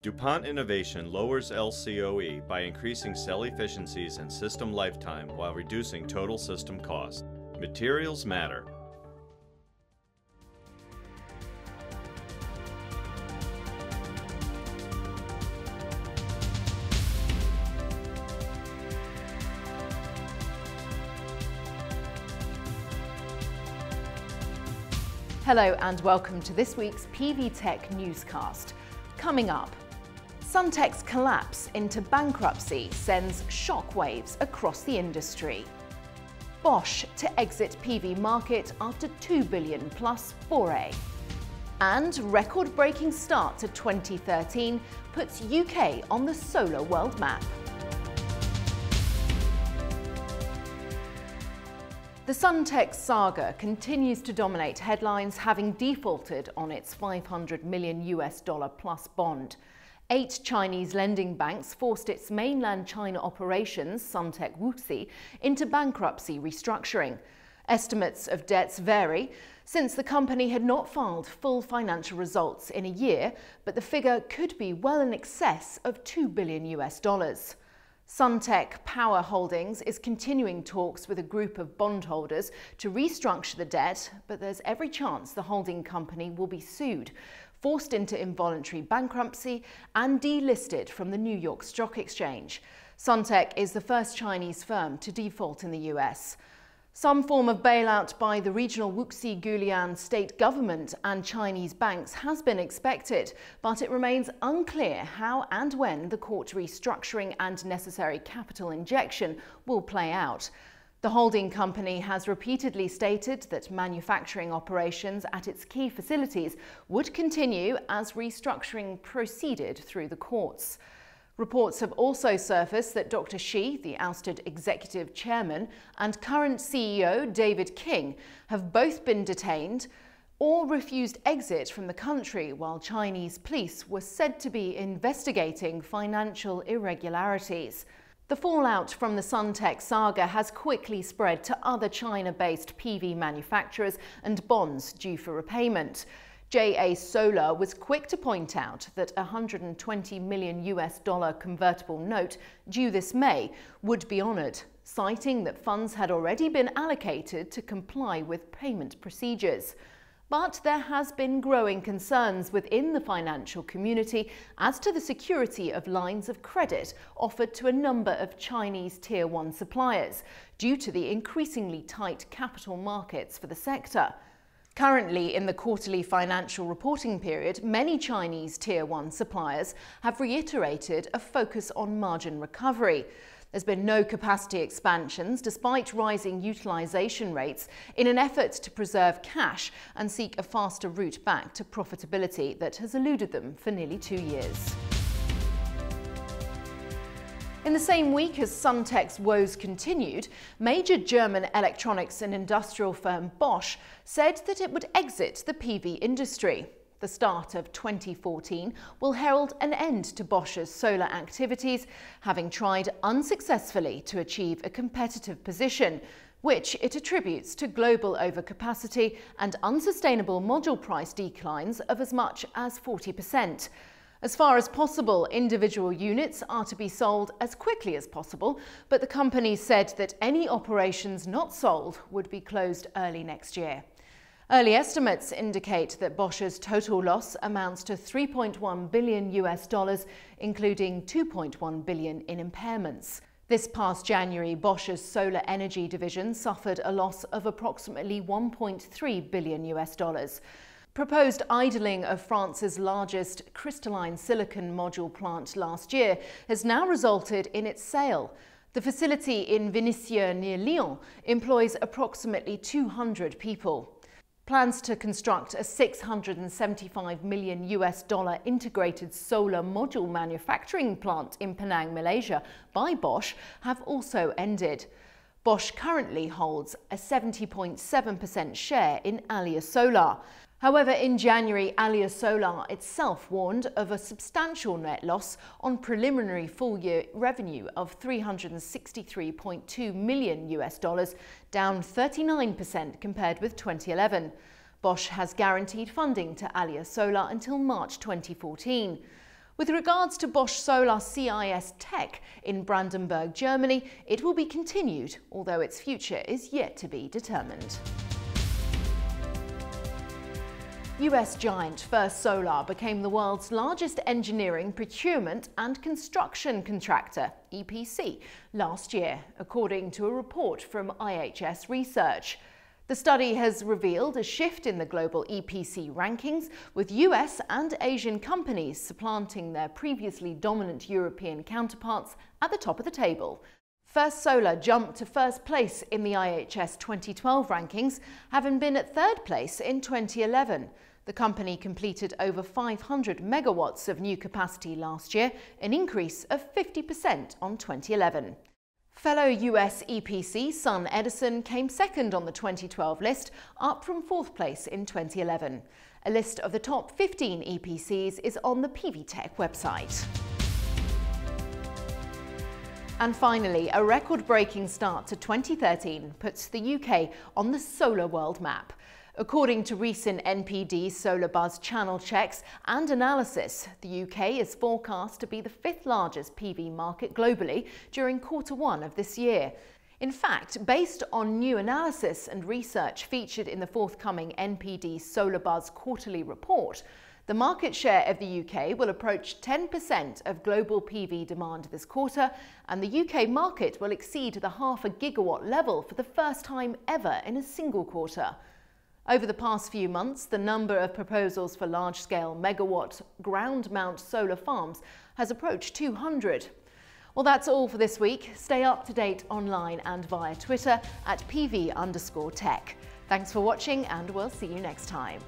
DuPont innovation lowers LCOE by increasing cell efficiencies and system lifetime while reducing total system cost. Materials matter. Hello and welcome to this week's PV Tech Newscast. Coming up, Suntech's collapse into bankruptcy sends shockwaves across the industry. Bosch to exit PV market after $2 billion plus foray. And record-breaking start to 2013 puts UK on the solar world map. The Suntech saga continues to dominate headlines, having defaulted on its $500 million plus bond. 8 Chinese lending banks forced its mainland China operations, Suntech Wuxi, into bankruptcy restructuring. Estimates of debts vary, since the company had not filed full financial results in a year, but the figure could be well in excess of $2 billion. Suntech Power Holdings is continuing talks with a group of bondholders to restructure the debt, but there's every chance the holding company will be sued, forced into involuntary bankruptcy and delisted from the New York Stock Exchange. Suntech is the first Chinese firm to default in the US. Some form of bailout by the regional Wuxi Gulian state government and Chinese banks has been expected, but it remains unclear how and when the court restructuring and necessary capital injection will play out. The holding company has repeatedly stated that manufacturing operations at its key facilities would continue as restructuring proceeded through the courts. Reports have also surfaced that Dr Shi, the ousted executive chairman, and current CEO David King have both been detained or refused exit from the country, while Chinese police were said to be investigating financial irregularities. The fallout from the Suntech saga has quickly spread to other China-based PV manufacturers and bonds due for repayment. JA Solar was quick to point out that a $120 million convertible note due this May would be honoured, citing that funds had already been allocated to comply with payment procedures. But there has been growing concerns within the financial community as to the security of lines of credit offered to a number of Chinese Tier 1 suppliers due to the increasingly tight capital markets for the sector. Currently, in the quarterly financial reporting period, many Chinese Tier 1 suppliers have reiterated a focus on margin recovery. There's been no capacity expansions despite rising utilisation rates in an effort to preserve cash and seek a faster route back to profitability that has eluded them for nearly 2 years. In the same week as Suntech's woes continued, major German electronics and industrial firm Bosch said that it would exit the PV industry. The start of 2014 will herald an end to Bosch's solar activities, having tried unsuccessfully to achieve a competitive position, which it attributes to global overcapacity and unsustainable module price declines of as much as 40%. As far as possible, individual units are to be sold as quickly as possible, but the company said that any operations not sold would be closed early next year. Early estimates indicate that Bosch's total loss amounts to $3.1 billion, including $2.1 billion in impairments. This past January, Bosch's solar energy division suffered a loss of approximately $1.3 billion. Proposed idling of France's largest crystalline silicon module plant last year has now resulted in its sale. The facility in Vénissieux near Lyon employs approximately 200 people. Plans to construct a $675 million integrated solar module manufacturing plant in Penang, Malaysia by Bosch have also ended. Bosch currently holds a 70.7% share in Aleo Solar. However, in January, Aleo Solar itself warned of a substantial net loss on preliminary full-year revenue of $363.2 million, down 39% compared with 2011. Bosch has guaranteed funding to Aleo Solar until March 2014. With regards to Bosch Solar CIS Tech in Brandenburg, Germany, it will be continued, although its future is yet to be determined. US giant First Solar became the world's largest engineering, procurement and construction contractor, EPC, last year, according to a report from IHS Research. The study has revealed a shift in the global EPC rankings, with US and Asian companies supplanting their previously dominant European counterparts at the top of the table. First Solar jumped to first place in the IHS 2012 rankings, having been at third place in 2011. The company completed over 500 megawatts of new capacity last year, an increase of 50% on 2011. Fellow US EPC SunEdison came second on the 2012 list, up from fourth place in 2011. A list of the top 15 EPCs is on the PV Tech website. And finally, a record-breaking start to 2013 puts the UK on the solar world map. According to recent NPD Solarbuzz channel checks and analysis, the UK is forecast to be the fifth largest PV market globally during Q1 of this year. In fact, based on new analysis and research featured in the forthcoming NPD Solarbuzz quarterly report, the market share of the UK will approach 10% of global PV demand this quarter, and the UK market will exceed the 0.5 gigawatt level for the first time ever in a single quarter. Over the past few months, the number of proposals for large-scale megawatt ground-mount solar farms has approached 200. Well, that's all for this week. Stay up to date online and via Twitter at PV_Tech. Thanks for watching, and we'll see you next time.